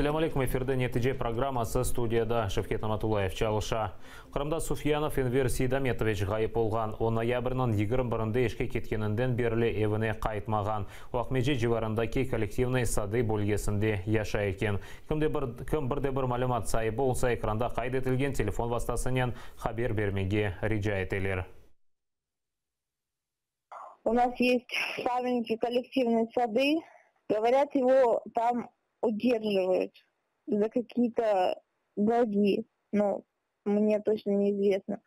Ассаляму алейкум, эфирде нетиже программасы студияда Шевкет Аматулаев чалыша. Қырымда Суфьянов Энвер Сейдаметович ғайып болған. Он ноябрьнан 21-нде ешке кеткенінден берлі евіне қайтмаған. Уақмеже живарындаки коллективный сады бөлгесінде яша екен. Кім бірде бір малюмат сайы болса экранда қайд етілген телефон вастасынан хабер бермеге риджа етелер. У нас есть в Каменке коллективные сады. Говорят, его там удерживают за какие-то долги. Но мне точно неизвестно.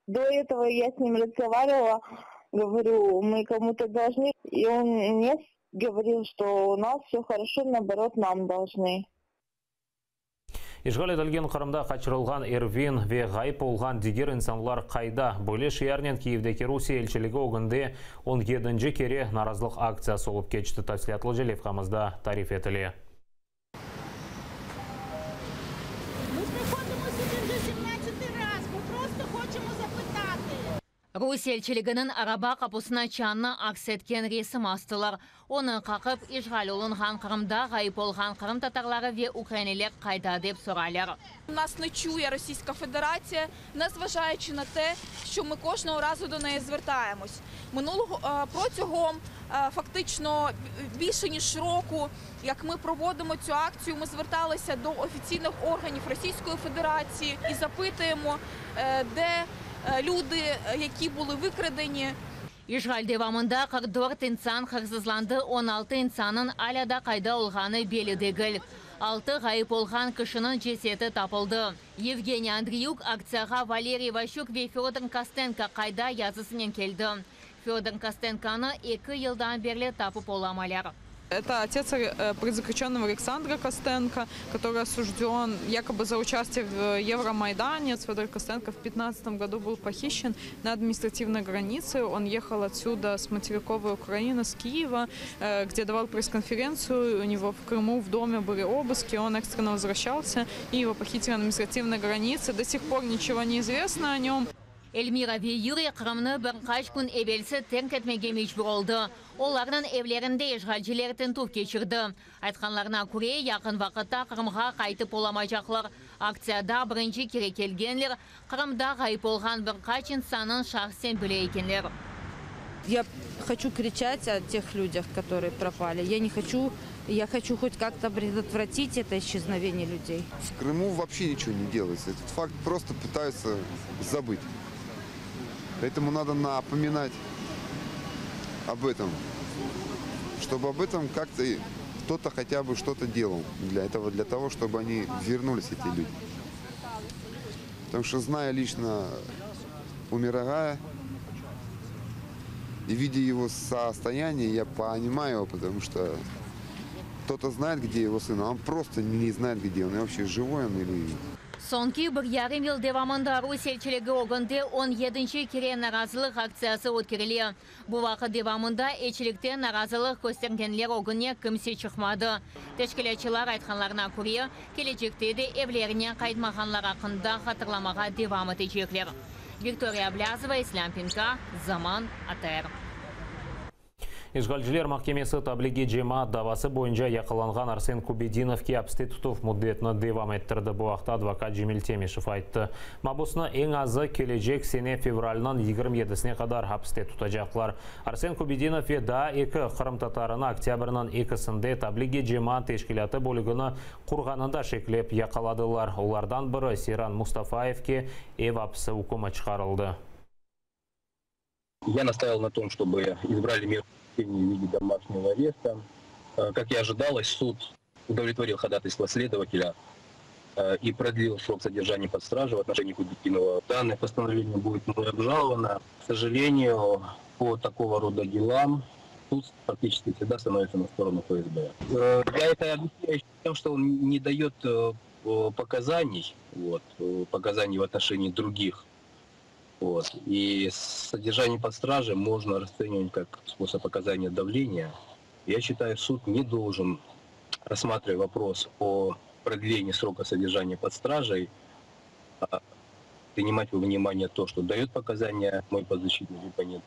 До этого я с ним разговаривала. Говорю, мы кому-то должны. И он мне говорил, что у нас все хорошо, наоборот, нам должны. Ишғал етілген Қырымда қачырылған Эрвин ве ғайып болған дигер инсанлар қайда? Бөле шиярнен Киевдеки Русия елшілігі оғынды 17-нче кере наразылық акциясы олып кечті. Тәфсилатлы желевқамызда тариф етілі. Русия елшілігінің араба қапысына чанны аксеткен ресім астылар. Оны қақып, ишғал олынған Қырымда ғайып болған Қырым татарлары ве украинелер қайда деп соралар. Нас не чує Російська Федерація, незважаючи на те, що ми кожного разу до неї звертаємось. Протягом фактично більше ніж року, як ми проводимо цю акцію, ми зверталися до офіційних органів Російської Федерації і запитуємо, де люди, які були викрадені. Ишғал девамында 44 инсан қырсызланды, 16 инсанын аляда қайда олғаны беледегіл. 6 ғайып олған кішінің жесеті тапылды. Евгений Андреюк акцияға Валерий Ващук ве Федор Костенко қайда язысымен келді. Федор Костенконы 2 елдан берлі тапып оламалар. Это отец предзаключенного Александра Костенко, который осужден якобы за участие в Евромайдане. Федор Костенко в 2015 году был похищен на административной границе. Он ехал отсюда с материковой Украины, с Киева, где давал пресс-конференцию. У него в Крыму в доме были обыски, он экстренно возвращался, и его похитили на административной границе. До сих пор ничего не известно о нем. Эльмира ве Юрий Қырымны бір қаш күн әбелсі тәрк етмеге мешбір олды. Олардың evlerінде ешғалжелер тінтуп кешірді. Айтқанларына көре, яқын вақытта Қырымға қайтып оламайжақлар. Акцияда бірінші кере келгенлер Қырымда ғайып болған бір қаш инсанын шахсен біле екенлер. Я хочу кричать о тех людях, которые пропали. Я хочу хоть как-то предотвратить это исчезновение людей. В Крыму вообще ничего не делается. Этот факт просто пытаются забыть. Поэтому надо напоминать об этом, чтобы об этом как-то кто-то хотя бы что-то делал для того, чтобы они вернулись, эти люди. Потому что, зная лично Умирагая и видя его состояние, я понимаю его, потому что кто-то знает, где его сын, а он просто не знает, где он, и вообще живой он или... Sonki bir yarım yıl devamında Rus elçiliği oğunda 17. kere narazılıq aksiyası ötkirili. Bu vakit devamında elçilikte narazılıq göstergenler oğuna kimse çıkmadı. Teşkilatçılar aytkanlarına göre, gelecekte de evlerine kaytmağanlar hakkında hatırlamağa devam edecekler. Виктория Блязова, Ислам Пинка, Zaman, АТР. Ишғалжылер махкемесі таблиги жема давасы бойынша яқыланған Арсен Кубединовке әпсте тұтып мұддетіні девам еттірді. Бұл вақытта адвокат Жемил Темешев айтты. Мабусына ең азы кележек сене февралынан 27-сіне қадар әпсте тұтажақлар. Арсен Кубединов да 2 Қырым татарына октябрынан 2-сінде таблиги жема тешкілаты болығыны құрғанында шеклеп яқаладылар. Олардан бірі Сиран Мустафаевке әпсі үкімі шығарылды. Я настаивал на том, чтобы избрали меру в виде домашнего ареста. Как и ожидалось, суд удовлетворил ходатайство следователя и продлил срок содержания под стражей в отношении Кубединова. Данное постановление будет мной обжаловано. К сожалению, по такого рода делам суд практически всегда становится на сторону ФСБ. Я это объясняю тем, что он не дает показаний, показаний в отношении других. И содержание под стражей можно расценивать как способ оказания давления. Я считаю, суд не должен, рассматривая вопрос о продлении срока содержания под стражей, принимать во внимание то, что дает показания мой подзащитный оппонент.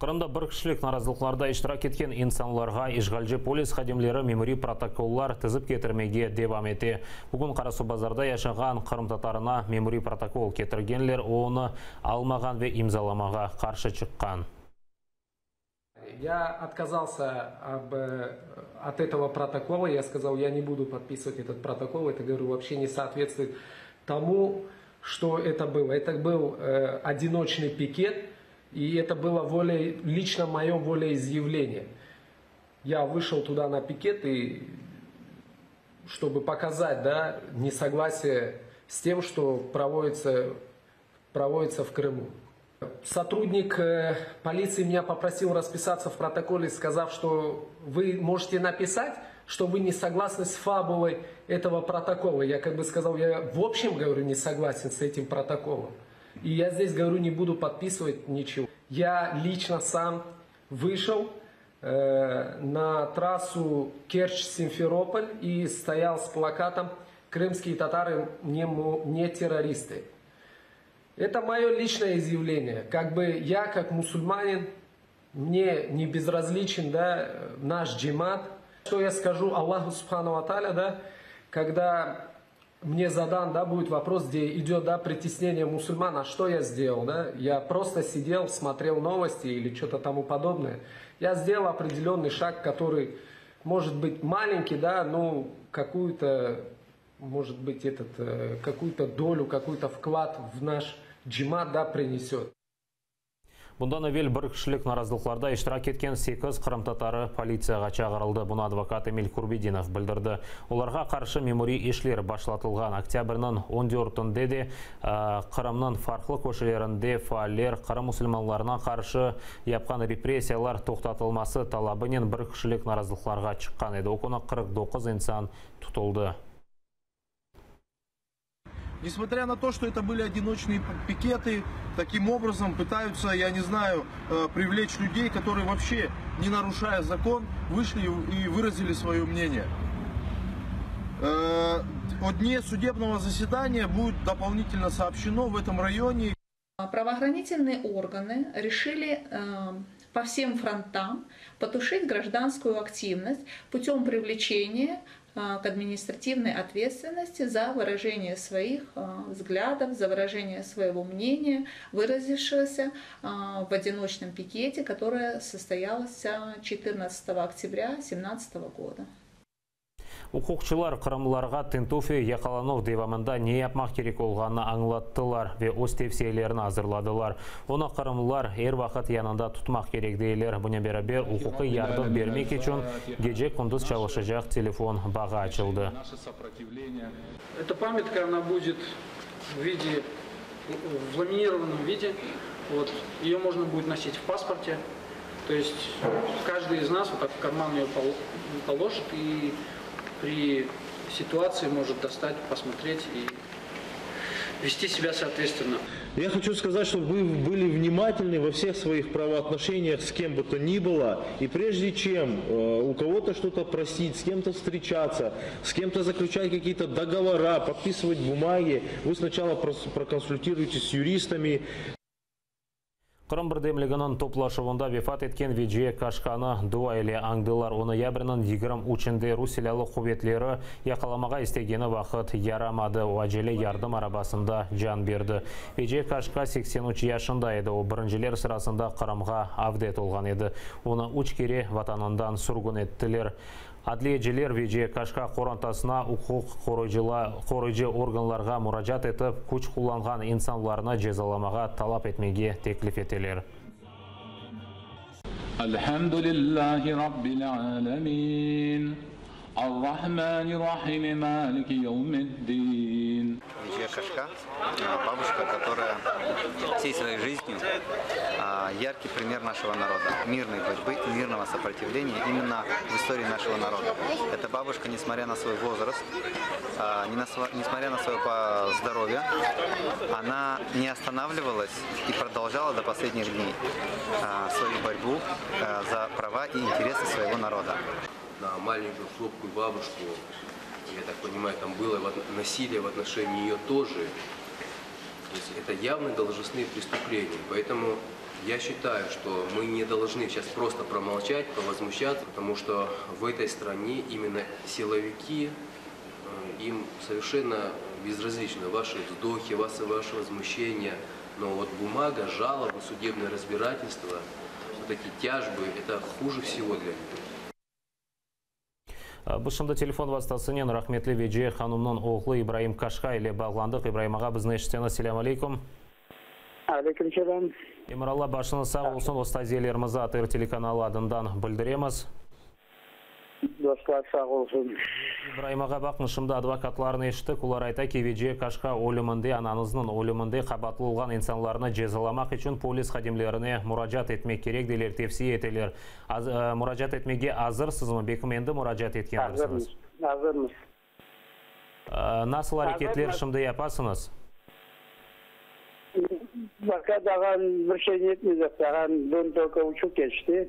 Қырымда бір кішілік наразылықларда иштирак еткен инсанларға ишгалчы полис хадимлері мемори протоколлар тізіп кетірмеге девам ете. Бүгін Қарасу базарда яшаған Қырым татарына мемори протокол кетіргенлер оны алмаған ве имзаламаға қаршы шыққан. Я отказался от этого протокола, я сказал, я не буду подписывать этот протокол, это, говорю, вообще не соответствует тому, что это было. Это был одиночный пикет, и это было лично мое волеизъявление. Я вышел туда на пикет, и, чтобы показать, да, несогласие с тем, что проводится в Крыму. Сотрудник полиции меня попросил расписаться в протоколе, сказав, что вы можете написать, что вы не согласны с фабулой этого протокола. Я как бы сказал, я в общем, говорю, не согласен с этим протоколом. И я здесь, говорю, не буду подписывать ничего. Я лично сам вышел на трассу Керчь-Симферополь и стоял с плакатом «Крымские татары не террористы». Это мое личное изъявление. Как бы я, как мусульманин, мне не безразличен, да, наш джимат. Что я скажу Аллаху Субхану ва Тааля, да, когда мне задан, да, будет вопрос, где идет, да, притеснение мусульман, а что я сделал, да? Я просто сидел, смотрел новости или что-то тому подобное. Я сделал определенный шаг, который может быть маленький, да, но какую-то, может быть, какую-то долю, какой-то вклад в наш джимат, да, принесет. Бұндан әвел бір кішілік наразылықларда иштирак еткен 8 Қырым татары полицияға чағырылды. Бұны адвокат Эмиль Курбидинов білдірді. Оларға қаршы мемори ишлер башлатылған. Октябрьнің 14-інде де Қырымның фарқлы көшелерінде фаалер Қырым мұсылманларына қаршы япқан репрессиялар тоқтатылмасы талабымен бір кішілік наразылықларға шыққан еді. Окуна 49 инсан тұтылды. Несмотря на то, что это были одиночные пикеты, таким образом пытаются, я не знаю, привлечь людей, которые вообще, не нарушая закон, вышли и выразили свое мнение. О дне судебного заседания будет дополнительно сообщено в этом районе. Правоохранительные органы решили по всем фронтам потушить гражданскую активность путем привлечения к административной ответственности за выражение своих взглядов, за выражение своего мнения, выразившегося в одиночном пикете, которое состоялось 14 октября 2017 года. Укукчылар қырымларға тентуфе яқаланув девамында не yapmaq керек олғаны аңлаттылар ве өз тевсиелерін азырладылар. Оны қырымлар әр вақыт янында тұтмақ керек дейлер. Бұне берабер ұқуқы ярдым бермек үшін геже күндіз çalışacak телефон баға açıldı. Эта памятка, она будет в ламинированном виде. Вот, ее можно будет носить в паспорте. То есть каждый из нас вот так в карман ее положит и при ситуации может достать, посмотреть и вести себя соответственно. Я хочу сказать, чтобы вы были внимательны во всех своих правоотношениях с кем бы то ни было. И прежде чем у кого-то что-то просить, с кем-то встречаться, с кем-то заключать какие-то договора, подписывать бумаги, вы сначала проконсультируйтесь с юристами. Қырым бірдемлігінің топлашуында вефат еткен Виджия Кашқаны дуа еле аңдылар. Оны ябірінің 23-інде Русилялы құбетлері яқаламаға істегені вақыт ярамады. О әжелі ярдым арабасында жан берді. Виджия Кашқа 83 яшында еді. О біріншілер сырасында Қырымға авдет олған еді. Оны 3 кере ватанынан сүргін еттілер. Адлиежелер Виджия Кашқа қорантасына ұқуқ қорыжы органларға мұражат етіп, күш құланған инсанларына жезаламаға талап етмеге теклиф етелер. Алхамдулиллахи раббил аламин. Ар-Рахмани Рахими Малики Яумиддин. Виджия Кашқа, бабушка, которая всей своей жизнью яркий пример нашего народа, мирной борьбы и мирного сопротивления именно в истории нашего народа. Эта бабушка, несмотря на свой возраст, несмотря на свое здоровье, она не останавливалась и продолжала до последних дней свою борьбу за права и интересы своего народа. На маленькую хлопкую бабушку, я так понимаю, там было насилие в отношении ее тоже. То есть это явно должностные преступления. Поэтому Я считаю, что мы не должны сейчас просто промолчать, повозмущаться, потому что в этой стране именно силовики, им совершенно безразличны ваши вздохи, ваши возмущения. Но вот бумага, жалобы, судебное разбирательство, вот эти тяжбы, это хуже всего для них. Бушымда телефон вастасынен рахметлі Ведже ханумнан оғлы Ибраим Кашқа иле бағландық. Ибраим аға, біздің ештен ассалам алейкум. Алейкум салам. Еміралла башыңыз сау болсын, остазиелерімізді атыр телеканалы адындан білдіреміз. Достар сау болсын. Ибраим аға, бақнышымда адвокатларын ештік. Олар айта ки Ведже Кашқа өлімінде, анаңыздың өлімінде қабатылған инсанларыны жезаламақ үшін полис қадемлеріне мұражат етмек керек дейлер, тепсие етелер. Мұражат етмеге азырсыз мы? Бекім енді мұражат еткен дұрсыңыз? Азырмыз. Насыл әрекетлер шымды япасыңыз? Бақа даған бір şey нетмейді, даған дөн тоқа ұшу кешті.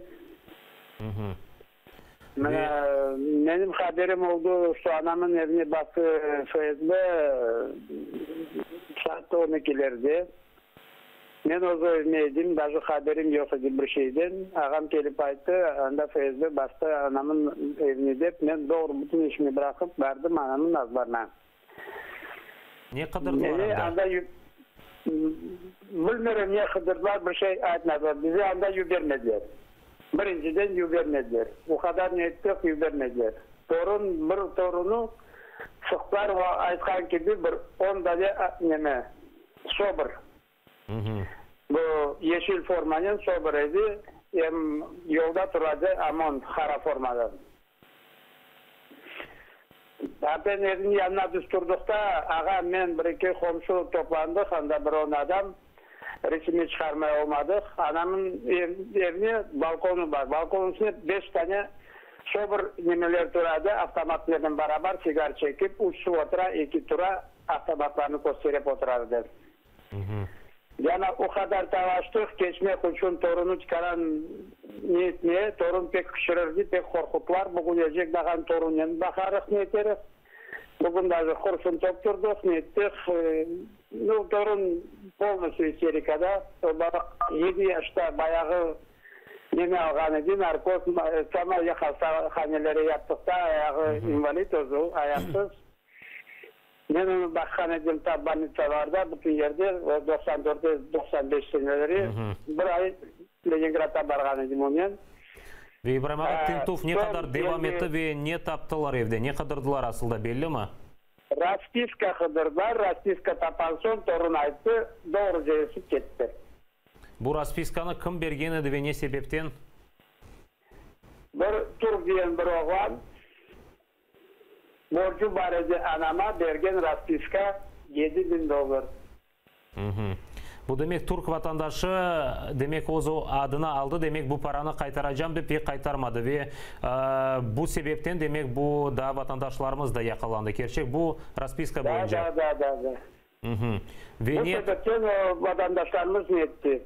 Benim haberim oldu, şu anamın evine baktı FSB saat 12'lerde. Ben o evimdeydim, daha haberim yok idi bir şeyden. Ağam gelip ayttı, anda FSB bastı anamın evine de. Ben doğru bütün işimi bırakıp verdim anamın azlarına. Ne kıdırdılar anda? Bilmiyorum ne kıdırdılar, bir şey aytmadılar. Bizi anda yübermediler. Birinciden yübermediler. O kadar ne ettik yübermediler. Bir torunu sıklar ve aytkan gibi bir 10 tane neme sober. Bu yeşil formanın soberiydi. Hem yolda duradı aman kara formadan. Ben evin yanına düsturdukta ağa men bir iki komşu toplandık. Anda bir 10 adam. Resmi çıkarmaya olmadık. Anamın evine balkonu var. Balkonun üstünde 5 tane sober nemeler duradı. Avtomatlarla beraber sigar çekip uçsu otura, 2 tura avtomatlarını gösterip oturardı. Yani o kadar tavaştık. Geçmek için torunu çıkaran niyetine. Torun pek kışırırdı, pek korkutlar. Bugün gelecek dağın torunun bakarız niyeteriz. Bugün de kursun tokturduk, niyettik. Torun polностью истерикада. 7 yaşta bayağı neme algan idi, narkoz, sama yakhaneleri yaptıkta ayağı invalid ozu, ayaksız. Ben onu bakkan edim tabbanitsalarda, bütün yerde 94-95 seneleri bir ay Leningrad'a bargan edim onun. Ve İbrahim ağa, Tintuf ne kadar devam etti ve ne taptılar evde? Ne kıdırdılar aslında belli mi? Raspiska kıdırdılar, Raspiska tapan son torun aytı, doğru cevesip gitti. Bu Raspiska'nı kim bergen edi ve ne sebepten? Bir Türk diyen bir oğlan, borcu var edi anama, bergen Raspiska $7.000. Bu demek Türk vatandaşı demek o adını aldı, demek bu paranı kaytaracağım deyip pek kaytarmadı ve bu sebepten demek bu da vatandaşlarımız da yakalandı. Gerçek bu Raspiska boyunca. Da. Ve bu sebepten vatandaşlarımız ne etti?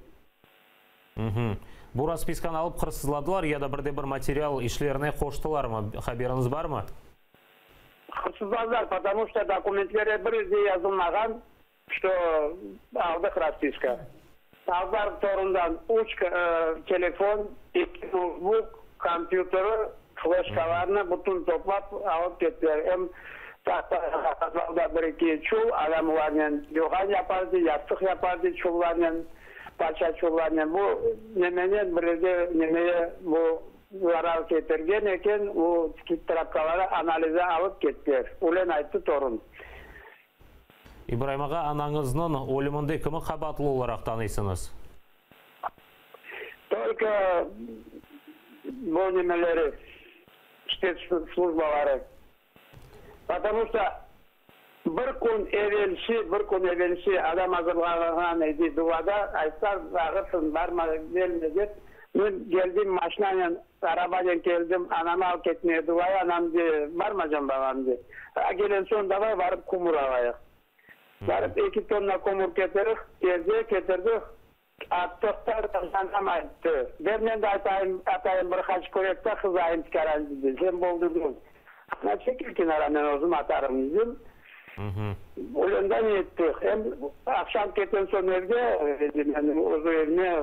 Bu Raspiska'nı alıp hırsızladılar ya da bir material işlerine koştular mı? Haberiniz var mı? Hırsızladılar, потому что dokumentlere bir de yazılmadan что aldık Raspiska. Aldılar torundan 3 telefon, 2 notebook, kompüteri, flashkalarını bütün toplap alıp gittiler. Hem tahtalarda bir iki çul, adamlarla yogan yapardı, yastık yapardı çullarla, parça çullarla. Bu nemenin bir de nemeye bu zarar getirgen eken o trapkaları analize alıp gittiler. Ulen aytı torun. İbrahim ağa, anаңыздың өлімінде кімі қабатлы olarak tanıysınız? Только bu nemeleri, spetsслужбалары. Потому что bir kun evvelsi adam hazırlanan idi duvada, aytlar ağırsın barma verme dep. Ben geldim maşinayla, arabayla geldim, anamı alıp ketmeye duvaya, anam de barmacam babam de. Gelen son davay varıp kumur alayık. Varıp 2 tonna kumur getirdik, getirdik. Attıklar anam ayttı. Ben de atayım bir haç koyakta kızayım çıkaran dedi. Sen boldurdun. Ana çekil kenara ben ozum atarım dedim. Oyundan ettik. Hem akşam keten son evde, yani o evine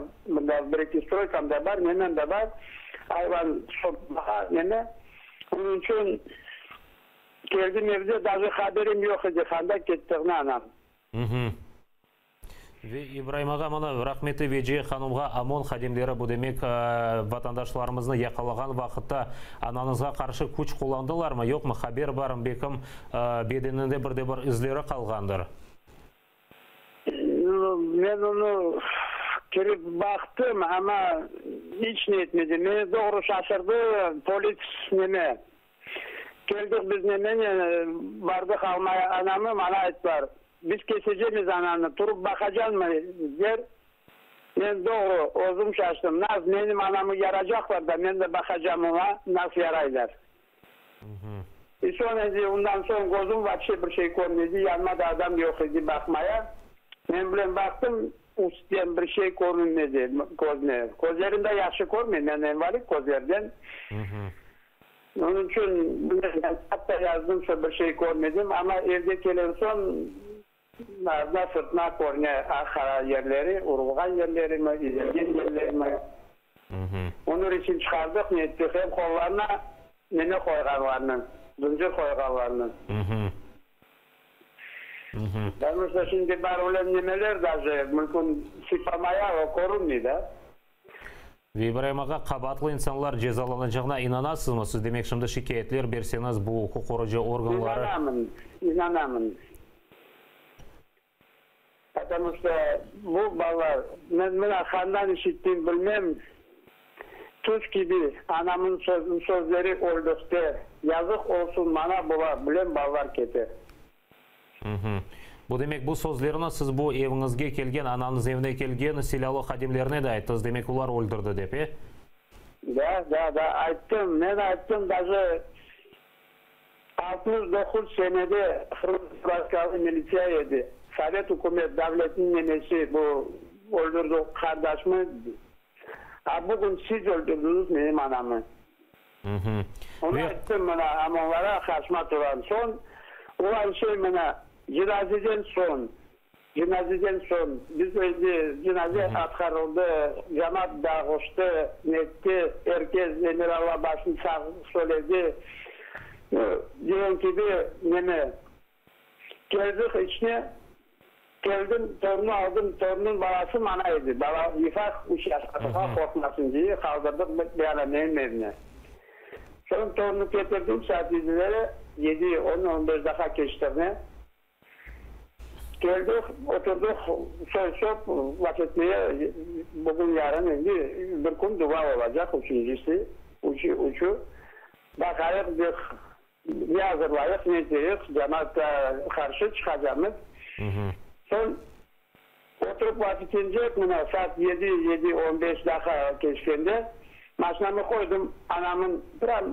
bir-iki stroykamda var, nenem de var. Hayvan sokmağa, nene. Onun için geldim evde, daha haberim yok idi, kanda kettiğine anam. İbrahim ağa, mana rahmetli Veji Hanımға ОМОН xadimlері, bu demek vatandaşlarımızны yakalagan vaqtda ananızға qarşı kuch kullandılar mı, yok mu? Haber barım bekim bedeninde bir izleri qalgandır. Ben onu kirip baktım ama hiç ne etmedi. Beni doğru şaşırdı polis neme. Geldik biz neme bardık almaya, anamı bana ayttılar. Biz keseceğiz ananı, turup bakacağız mı der. Ben doğru özüm şaştım. Nasıl benim anamı yaracaklar da ben de bakacağım ona, nasıl yaraylar. Sonra ondan sonra gözüm vahşi bir şey görmedi. Yanıma da adam yok idi bakmaya. Ben bile baktım, üstten bir şey görünmedi gözüne. Gözlerimde yaşı görmüyorum, ben envalik gözlerden. Onun için ben hatta yazdım bir şey görmedim ama evde gelen son Nazda fırtına korne akara yerleri, urulgan yerleri mi, izilgen yerleri mi? Onun için çıkardık, ne ettik? Hem kollarına nene koyganlarının, zincir koyganlarının. Ben mesela şimdi var olan nemeler de mümkün sipamaya korunmuyor da. İbrahim ağa, qabatlı insanlar cezalanacağına inanasınız mı? Siz demek şimdi şikayetler berseniz bu hukuk korucu organları... İnanamın. Потому что bu bağlar, ben kandan işittiğim bilmem, tuz gibi anamın sözleri oldukta yazık olsun bana bilen bağlar keter. Bu demek bu sözlerini siz bu evinizge kelgen, ananız evine kelgen silahlı xadimlerine de ayttınız. Demek ular öldürdü dep, e? Da ayttım. Ben ayttım даже 69 senede Hırvatiyalı militsiya yedi. Sovet hükümet devletinin nemesi bu öldürdü kardeşimi. Bugün siz öldürdünüz benim anamı. Onu ayttım bana amonlara karşıma duran son. Olan şey bana cenazeden son biz cenaze atkarıldı, cemaat dağıştı, netti, herkes emir Allah başını söyledi. Diyen gibi neme geldik içine, geldim torunu aldım, torunun babası manaydı. Baba ifak 3 yaşlarına korkmasın diye kaldırdık beyanlamayın evine. Sonra torunu getirdim saatizlere 7-10-15 dakika geçtirme. Geldik, oturduk, soy vakitliğe bugün yarın bir gün dua olacak, üçüncüsü, uçu. Bakayık, bir hazırlayık, ne diyek, cemaate karşı çıkacağımız. Son oturup vakitince, saat 7-15 dakika geçkende, maşinamı koydum, anamın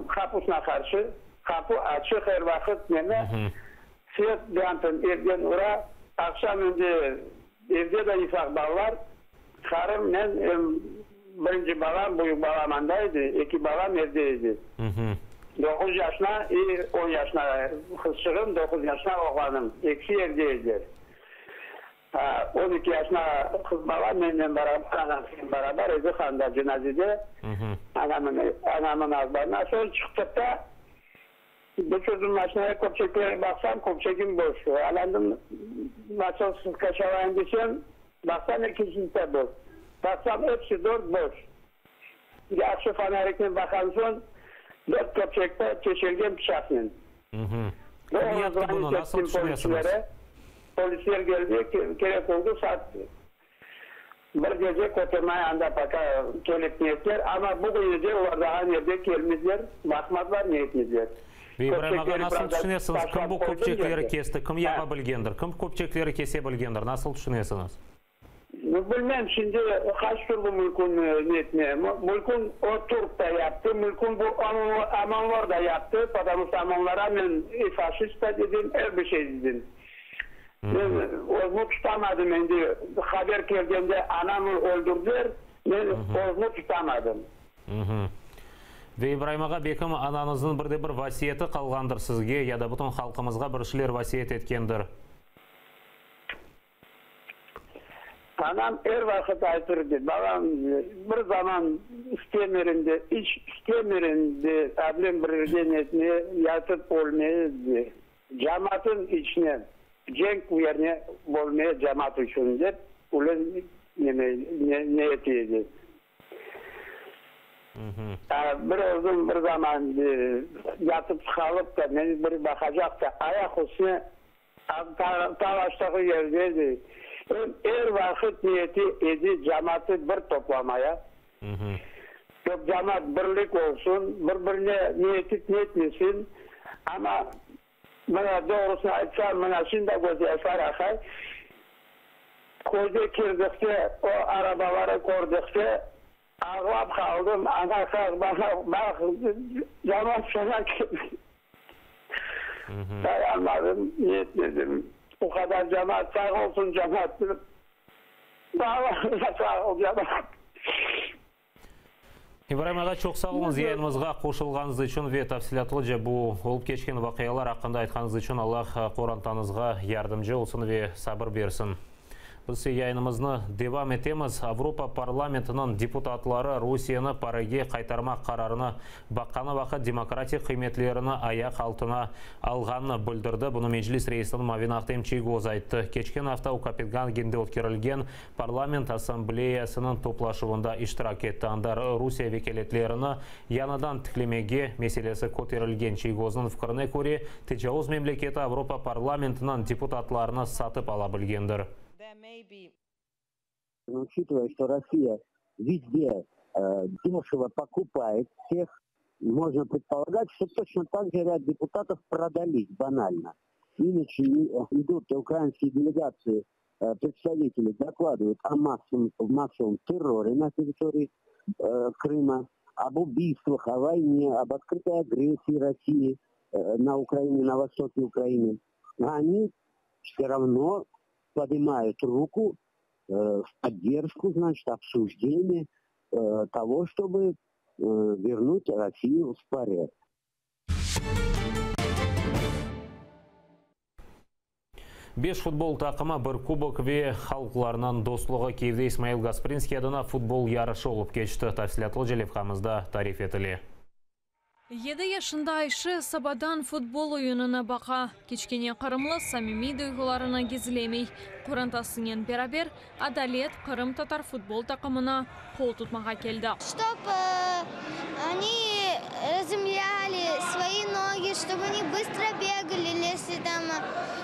kapısına karşı, kapı açık her vakit neme, siyat dantın evden ura, akşam önce evde de ifak bağlar, karım ben birinci balam büyük balamandaydı, iki balam evdeydi. 9 yaşına, 10 yaşına kızçığım, 9 yaşına oğlanım, ikisi evdeydi. 12 yaşına kız balam, benimle beraber evde kanda cenazede, anamın azlarına. Sonra çıktık da bu çocuğun maşinaya kopçeklere baksam, kopçekim boş. Alandım, nasıl kaşavayın desem, baksam ikisi de boş. Baksam hepsi boş. Yakşı fanerikten bakan son, 4 kopçekte çeşilgen bıçakla. Kim yaptı bunu, nasıl düşünüyorsunuz? Polisler geldi, gerek oldu saat bir gece koturmaya anda baka gelip niyetler ama bugün gece orada aynı yerde gelmezler, bakmadılar niyetmezler. İbrahim ağa, nasıl düşünüyorsunuz? Kim bu kopçekleri kesti, kim yapabilgendir? Kim kopçekleri kesebilgendir? Nasıl düşünüyorsunuz? Bilmem şimdi kaç tur bu mülkün niyetine. Mülkün o Türk da yaptı, mülkün bu amanlar da yaptı. Потому amanlara ben faşist da dedim, her bir şey dedim. Ben onu tutamadım şimdi. Haber geldiğinde anamı öldürdüler, ben onu tutamadım. Ибраимаға бекім анаңыздың бірде-бір васиеті қалғандыр сізге, яда бұтын халқымызға біршілер васиет еткендір. Anam her vakit aytırdı. Babam bir zaman istemirinde, hiç istemirinde abim bir cennetine yatıp olmayız. Cemaatin içine, cenk yerine olmaya cemaat için de ulan niyet edildi. Bir zaman yatıp kalıp da beni bir bakacak da ayak üstüne talaştaki yerdeydi. Her vakit niyeti edi cemaati bir toplamaya. Cemaat birlik olsun, birbirine niyetlesin. Ama bana doğrusunu açsam, bana şimdi gözyaşlar akar. Koyda girdikçe, o arabaları kordukça ağlap kaldım. Ana kız bak, cemaat sana dayanmadım, niyetledim. O kadar cemaat sağ olsun cemaat. Sağ ol cemaat. Ибраим аға, çok sağ olun зиянымызға қошылғаныңыз үшін ве тәфсилатлы бұл олып кешкен вақиялар ақында айтқаныңыз үшін Аллах қорантаңызға ярдымжы олсын ве сабыр берсін. Біз yayınımızны devam etemiz. Avrupa Parlamentінің депутатлары Русияны параге қайтармақ қарарына баққаны вақыт демократия қиметлеріні аяқ алтына алғанны білдірді. Бұны Мejlis рейсінің Мавин Ахтем Чийгоз айтты. Кечкен hafta Копенгагенде өткерілген парламент ассамблеясының топлашуында иштирак етті. Андар Русия векелетлеріні янадан тіклемеге меселесі көтерілген. Чийгоздың фікіріне көре, тежауыз мемлекеті Авропа Parlamentінің депутатларыны сатып ала білгендір. Учитывая, что Россия везде дешево покупает всех, можно предполагать, что точно так же ряд депутатов продались банально. Иначе идут украинские делегации, представители докладывают о массовом терроре на территории Крыма, об убийствах, о войне, об открытой агрессии России на Украине, на востоке Украины. А они все равно поднимают руку в поддержку, значит, обсуждения того, чтобы вернуть Россию в порядок. Беш футбол тақымы бір кубок ве халқларынан достлығы Киевде Исмаил Гаспринский адына футбол ярышы олып кешті. Тәфсилатлы желевқамызда тариф етілі. 7 yaşında Ayşe Sabadan futbol oyununa baqa. Keçkene Qırımlı samimi duygularına gizlemey. Kurantasının beraber Adalet Qırım Tatar futbol takımına qol tutmağa keldi. Чтобы они размяли свои ноги, чтобы они быстро бегали, если там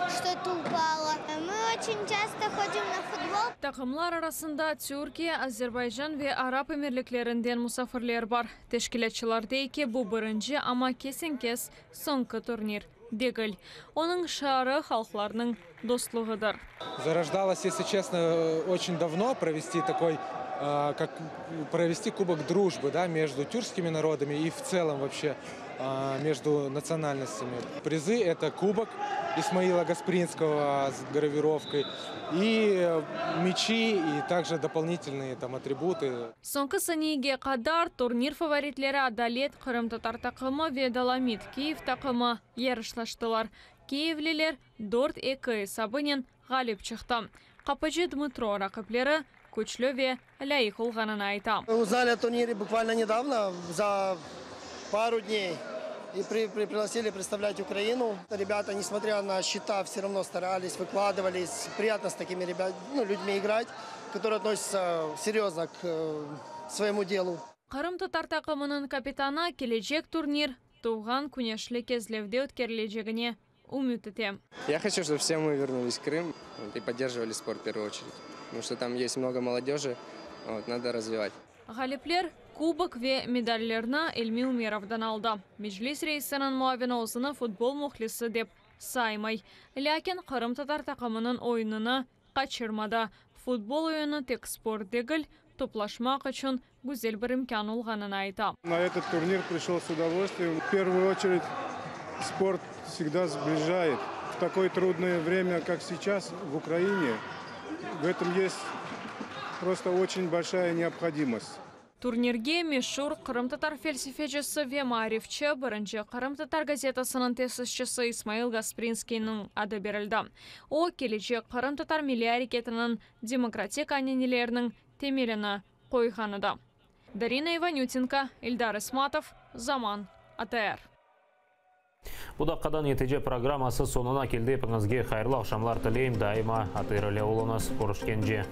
что-то упало. Мы очень часто ходим на футбол. Takımlar arasında Türkiye, Azerbaycan ve Arap Emirliklerinden musafirler var. Teşkilatçılar deyir ki bu birinci ama kesin-kes soңғы turnir değil. Onun şarı halklarının dostluğudur. Зарождалось, если честно, очень давно провести Кубок Дружбы, да, между тюркскими народами и в целом вообще между национальностями. Призы — это кубок Исмаила Гаспринского с гравировкой и мячи, и также дополнительные там атрибуты. Соңғы сәнеге қадар турнир фаворитлері Адалет, Qırım Tatar takımı ve Dalamit Киев takımı yarışlaştılar. Kiyevliler 4-2 hesabının galip çıktı. Kapıcı Dmitro rakipleri güçlü ve layık olğanını ayta. Узнали о турнире буквально недавно, за пару дней, и пригласили представлять Украину. Ребята, несмотря на счета, все равно старались, выкладывались. Приятно с такими людьми играть, которые относятся серьезно к своему делу. Qırım Tatar takımının kapitana gelecek turnir туған күнешлі кезлевде өткерілежегіне үміт етем. Я хочу, чтобы все мы вернулись в Крым и поддерживали спорт в первую очередь. Потому что там есть много молодежи, надо развивать. Галиплер кубок ve medallerine Elmi Umerov'dan aldı. Mejlis reisinin muavini olsını futbol muhlisi dep saymay. Lakin Qırım Tatar takımının oyununu kaçırmadı. Futbol oyunu tek spor değil, toplaşmak için güzel bir imkan olğanını aytı. На этот турнир пришел с удовольствием. В первую очередь спорт всегда сближает. В такое трудное время, как сейчас в Украине, в этом есть просто очень большая необходимость. Турнирге мешур Қырым-татар фельсефечесі Вемаревчі бірінші Қырым-татар газетасының тесісшісі Исмаил Гаспринскийнің ады берілді. О, келечек Қырым-татар милли әрекетінің демократик аненелерінің темеліні қойғаныды. Дарина Иванютенко, Ильдар Исматов, Заман, АТР. Бұдаққадан нәтиже программасы сонына келді. Піңізге қайырлы ақшамлар тілейм. Дайыма атырылы олыңыз. Көрішкенже.